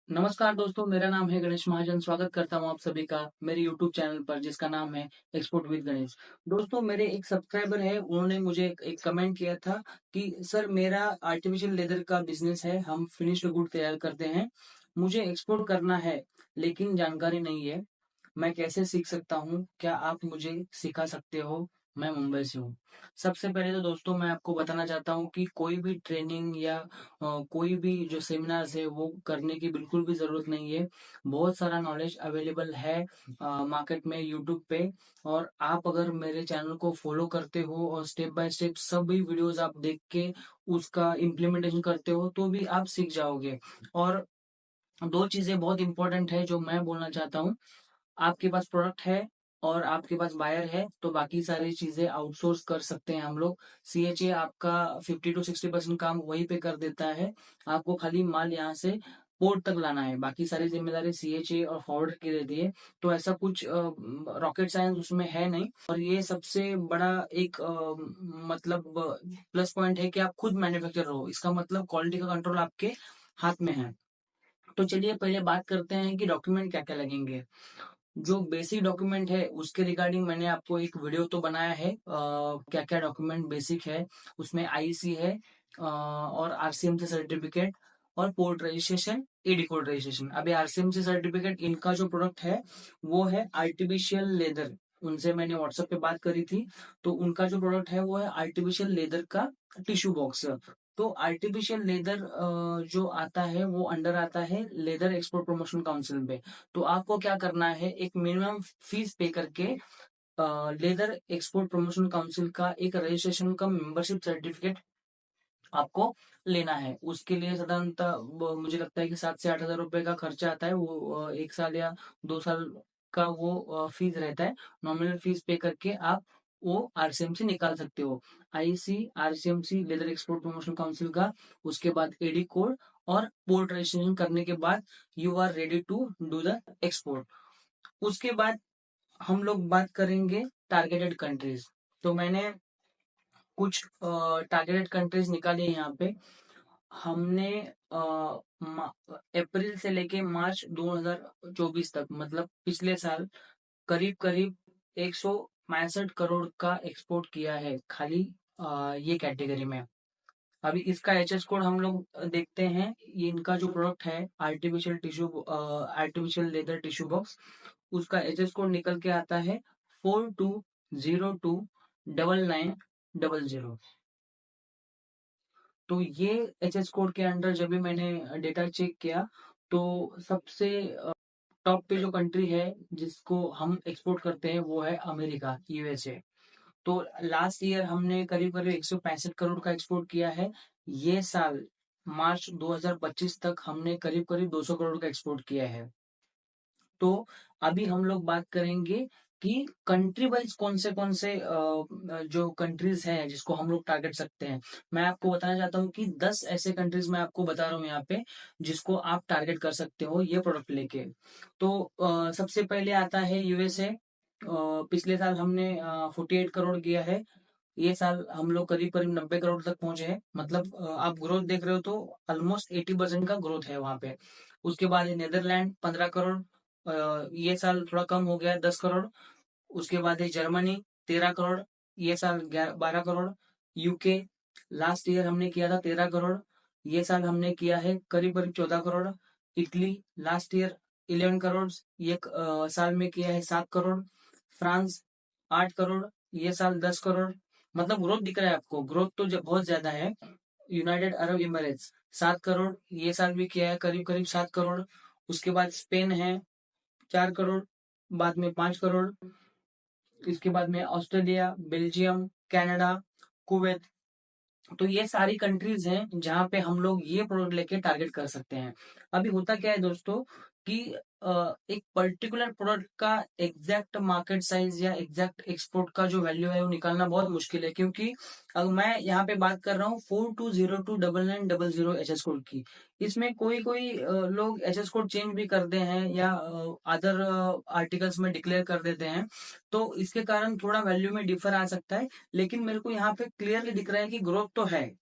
नमस्कार दोस्तों, मेरा नाम है गणेश महाजन। स्वागत करता हूं आप सभी का मेरे यूट्यूब चैनल पर जिसका नाम है एक्सपोर्ट विद गणेश। दोस्तों, मेरे एक सब्सक्राइबर है, उन्होंने मुझे एक कमेंट किया था कि सर मेरा आर्टिफिशियल लेदर का बिजनेस है, हम फिनिश्ड गुड तैयार करते हैं, मुझे एक्सपोर्ट करना है लेकिन जानकारी नहीं है, मैं कैसे सीख सकता हूँ? क्या आप मुझे सिखा सकते हो? मैं मुंबई से हूँ। सबसे पहले तो दोस्तों मैं आपको बताना चाहता हूँ कि कोई भी ट्रेनिंग या कोई भी जो सेमिनार्स है वो करने की बिल्कुल भी जरूरत नहीं है। बहुत सारा नॉलेज अवेलेबल है मार्केट में, यूट्यूब पे। और आप अगर मेरे चैनल को फॉलो करते हो और स्टेप बाय स्टेप सभी वीडियोस आप देख के उसका इम्प्लीमेंटेशन करते हो तो भी आप सीख जाओगे। और दो चीजें बहुत इंपॉर्टेंट है जो मैं बोलना चाहता हूँ। आपके पास प्रोडक्ट है और आपके पास बायर है तो बाकी सारी चीजें आउटसोर्स कर सकते हैं हम लोग। सीएचए आपका 50 to 60% काम वहीं पे कर देता है। आपको खाली माल यहाँ से पोर्ट तक लाना है, बाकी सारी जिम्मेदारी सीएचए और फॉरवर्डर की रहती है। तो ऐसा कुछ रॉकेट साइंस उसमें है नहीं। और ये सबसे बड़ा एक मतलब प्लस पॉइंट है कि आप खुद मैन्युफैक्चरर हो, इसका मतलब क्वालिटी का कंट्रोल आपके हाथ में है। तो चलिए पहले बात करते हैं कि डॉक्यूमेंट क्या क्या लगेंगे। जो बेसिक डॉक्यूमेंट है उसके रिगार्डिंग मैंने आपको एक वीडियो तो बनाया है, क्या क्या डॉक्यूमेंट बेसिक है। उसमें आईसी है, और आरसीएमसी सर्टिफिकेट और port registration, AD code registration. अभी आरसीएमसी सर्टिफिकेट, इनका जो प्रोडक्ट है वो है आर्टिफिशियल लेदर। उनसे मैंने व्हाट्सएप पे बात करी थी, तो उनका जो प्रोडक्ट है वो है आर्टिफिशियल लेदर का टिश्यू बॉक्स। तो आर्टिफिशियल लेदर जो आता है वो अंडर आता है लेदर एक्सपोर्ट प्रमोशन काउंसिल में। तो आपको क्या करना है, एक मिनिमम फीस पे करके लेदर एक्सपोर्ट प्रमोशन काउंसिल का एक रजिस्ट्रेशन का मेंबरशिप सर्टिफिकेट आपको लेना है। उसके लिए साधारणतः मुझे लगता है कि 7 से 8 हज़ार रुपए का खर्चा आता है। वो 1 साल या 2 साल का वो फीस रहता है। नॉमिनल फीस पे करके आप वो आरसीएमसी निकाल सकते हो। IC, RCMC, leather export promotion council का, उसके बाद एडी कोड और पोर्ट रजिस्ट्रेशन करने के बाद you are ready to do the export. उसके बाद हम लोग बात करेंगे टारगेटेड कंट्रीज। तो मैंने कुछ टारगेटेड कंट्रीज निकाली है यहाँ पे। हमने अप्रैल से लेके मार्च 2024 तक, मतलब पिछले साल, करीब करीब 165 करोड़ का एक्सपोर्ट किया है खाली ये कैटेगरी में। अभी इसका एचएस कोड हम लोग देखते हैं। ये इनका जो प्रोडक्ट है आर्टिफिशियल लेदर टिश्यू बॉक्स, उसका एचएस कोड निकल के आता है 42029900। तो ये एचएस कोड के अंडर जब भी मैंने डेटा चेक किया तो सबसे टॉप पे जो कंट्री है जिसको हम एक्सपोर्ट करते हैं वो है अमेरिका, यूएसए। तो लास्ट ईयर हमने करीब करीब 165 करोड़ का एक्सपोर्ट किया है। ये साल मार्च 2025 तक हमने करीब करीब 200 करोड़ का एक्सपोर्ट किया है। तो अभी हम लोग बात करेंगे कि कंट्री वाइज कौन से जो कंट्रीज हैं जिसको हम लोग टारगेट सकते हैं। मैं आपको बताना चाहता हूँ कि 10 ऐसे कंट्रीज मैं आपको बता रहा हूँ यहाँ पे जिसको आप टारगेट कर सकते हो ये प्रोडक्ट लेके। तो सबसे पहले आता है यूएसए। पिछले साल हमने 48 करोड़ किया है। ये साल हम लोग करीब करीब 90 करोड़ तक पहुंचे हैं। मतलब आप ग्रोथ देख रहे हो तो ऑलमोस्ट 80% का ग्रोथ है वहां पे। उसके बाद है नेदरलैंड, 15 करोड़। ये साल थोड़ा कम हो गया, 10 करोड़। उसके बाद है जर्मनी, 13 करोड़। ये साल 12 करोड़। यूके, लास्ट ईयर हमने किया था 13 करोड़। ये साल हमने किया है करीब करीब 14 crore. Italy, last year 11 crore. ये साल में किया है 7 करोड़। फ्रांस, 8 करोड़। ये साल 10 करोड़। मतलब ग्रोथ दिख रहा है आपको, ग्रोथ तो बहुत ज्यादा है। United Arab Emirates, 7 crore. ये साल भी किया है करीब करीब 7 करोड़। उसके बाद स्पेन है, 4 करोड़। बाद में 5 करोड़। इसके बाद में ऑस्ट्रेलिया, बेल्जियम, कनाडा, कुवैत। तो ये सारी कंट्रीज हैं जहां पे हम लोग ये प्रोडक्ट लेके टारगेट कर सकते हैं। अभी होता क्या है दोस्तों कि एक पर्टिकुलर प्रोडक्ट का एग्जैक्ट मार्केट साइज या एग्जैक्ट एक्सपोर्ट का जो वैल्यू है वो निकालना बहुत मुश्किल है, क्योंकि अगर मैं यहाँ पे बात कर रहा हूँ 42029900 एचएस कोड की, इसमें कोई कोई लोग एचएस कोड चेंज भी करते हैं या अदर आर्टिकल्स में डिक्लेयर कर देते हैं। तो इसके कारण थोड़ा वैल्यू में डिफर आ सकता है। लेकिन मेरे को यहाँ पे क्लियरली दिख रहा है कि ग्रोथ तो है।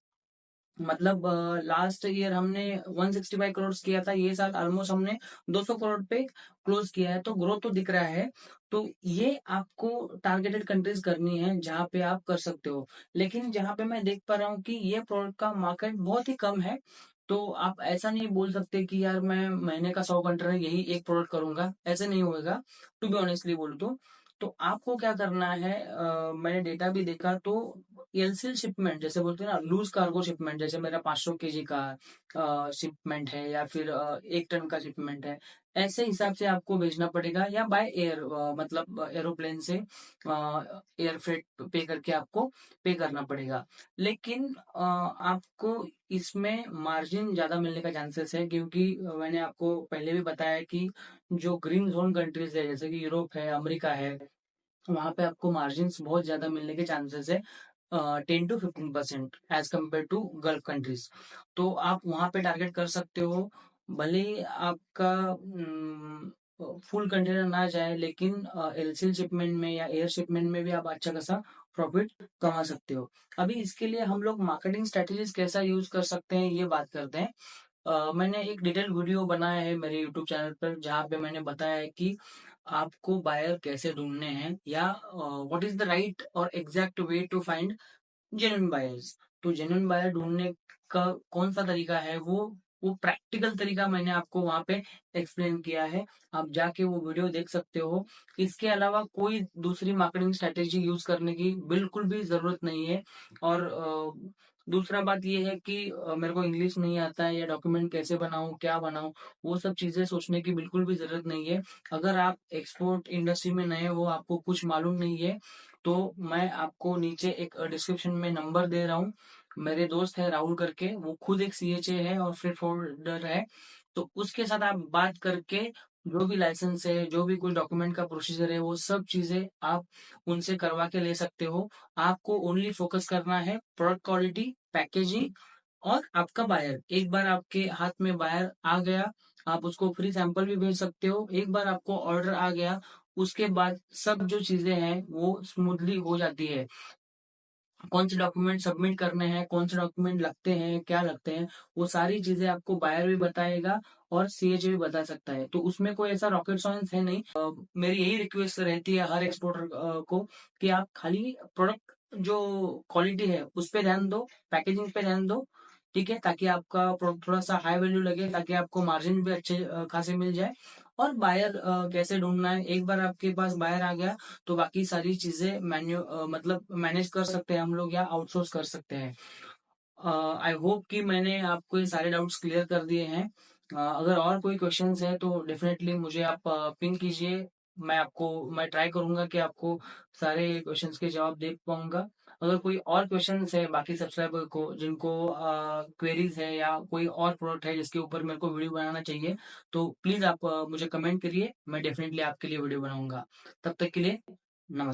मतलब लास्ट ईयर हमने 165 करोड़ किया था, ये साल ऑलमोस्ट हमने 200 करोड़ पे क्लोज किया है, तो ग्रोथ तो दिख रहा है। तो ये आपको टारगेटेड कंट्रीज करनी है जहाँ पे आप कर सकते हो। लेकिन जहाँ पे मैं देख पा रहा हूँ कि ये प्रोडक्ट का मार्केट बहुत ही कम है, तो आप ऐसा नहीं बोल सकते कि यार मैं महीने का 100 कंटेनर यही एक प्रोडक्ट करूंगा, ऐसे नहीं होएगा। टू बी ऑनेस्टली बोलूँ तो आपको क्या करना है, मैंने डेटा भी देखा तो एलसीएल शिपमेंट जैसे बोलते हैं ना, लूज कार्गो शिपमेंट, जैसे मेरा 500 केजी का शिपमेंट है या फिर 1 टन का शिपमेंट है, ऐसे हिसाब से आपको भेजना पड़ेगा, या बाय एयर मतलब एरोप्लेन से एयर फ्रेट पे करके आपको पे करना पड़ेगा। लेकिन आपको इसमें मार्जिन ज्यादा मिलने का चांसेस है, क्योंकि मैंने आपको पहले भी बताया कि जो ग्रीन जोन कंट्रीज है जैसे कि यूरोप है, अमेरिका है, वहां पे आपको मार्जिन बहुत ज्यादा मिलने के चांसेस है, 10 to 15% as compared to Gulf countries. तो आप वहां पे टारगेट कर सकते हो। भले ही आपका फुल कंटेनर ना जाए, लेकिन एलसीएल शिपमेंट में या एयर शिपमेंट में भी आप अच्छा खासा प्रॉफिट कमा सकते हो। अभी इसके लिए हम लोग मार्केटिंग स्ट्रेटेजीज कैसा यूज कर सकते हैं, ये बात करते हैं। मैंने एक डिटेल वीडियो बनाया है मेरे यूट्यूब चैनल पर, जहाँ पे मैंने बताया है कि आपको बायर कैसे ढूंढने हैं, या व्हाट इज द राइट और exact way to find genuine buyers. तो जेन्युइन बायर ढूंढने का कौन सा तरीका है, वो प्रैक्टिकल तरीका मैंने आपको वहां पे एक्सप्लेन किया है। आप जाके वो वीडियो देख सकते हो। इसके अलावा कोई दूसरी मार्केटिंग स्ट्रेटेजी यूज करने की बिल्कुल भी जरूरत नहीं है। और दूसरा बात ये है कि मेरे को इंग्लिश नहीं आता है, या डॉक्यूमेंट कैसे बनाऊं, क्या बनाऊं, वो सब चीजें सोचने की बिल्कुल भी जरूरत नहीं है। अगर आप एक्सपोर्ट इंडस्ट्री में नए हो, आपको कुछ मालूम नहीं है, तो मैं आपको नीचे एक डिस्क्रिप्शन में नंबर दे रहा हूँ। मेरे दोस्त है राहुल करके, वो खुद एक सीएचए है और फ्रेट फॉरवर्डर है। तो उसके साथ आप बात करके जो भी लाइसेंस है, जो भी कुछ डॉक्यूमेंट का प्रोसीजर है, वो सब चीजें आप उनसे करवा के ले सकते हो। आपको ओनली फोकस करना है प्रोडक्ट क्वालिटी, पैकेजिंग और आपका बायर। एक बार आपके हाथ में बायर आ गया, आप उसको फ्री सैंपल भी भेज सकते हो। एक बार आपको ऑर्डर आ गया, उसके बाद सब जो चीजें हैं वो स्मूथली हो जाती है। कौन से डॉक्यूमेंट सबमिट करने हैं, कौन से डॉक्यूमेंट लगते हैं, क्या लगते हैं, वो सारी चीजें आपको बायर भी बताएगा और सीएचए भी बता सकता है। तो उसमें कोई ऐसा रॉकेट साइंस है नहीं। मेरी यही रिक्वेस्ट रहती है हर एक्सपोर्टर को, कि आप खाली प्रोडक्ट जो क्वालिटी है उस पे ध्यान दो, पैकेजिंग पे ध्यान दो, ठीक है, ताकि आपका प्रोडक्ट थोड़ा सा हाई वैल्यू लगे, ताकि आपको मार्जिन भी अच्छे खासे मिल जाए। और बायर कैसे ढूंढना है, एक बार आपके पास बायर आ गया तो बाकी सारी चीजें मतलब मैनेज कर सकते हैं हम लोग, या आउटसोर्स कर सकते हैं। आई होप कि मैंने आपको ये सारे डाउट्स क्लियर कर दिए हैं। अगर और कोई क्वेश्चंस है तो डेफिनेटली मुझे आप पिंग कीजिए। मैं ट्राई करूंगा कि आपको सारे क्वेश्चंस के जवाब दे पाऊंगा। अगर कोई और क्वेश्चंस है बाकी सब्सक्राइबर को, जिनको क्वेरीज है या कोई और प्रोडक्ट है जिसके ऊपर मेरे को वीडियो बनाना चाहिए, तो प्लीज आप मुझे कमेंट करिए, मैं डेफिनेटली आपके लिए वीडियो बनाऊंगा। तब तक के लिए नमस्कार।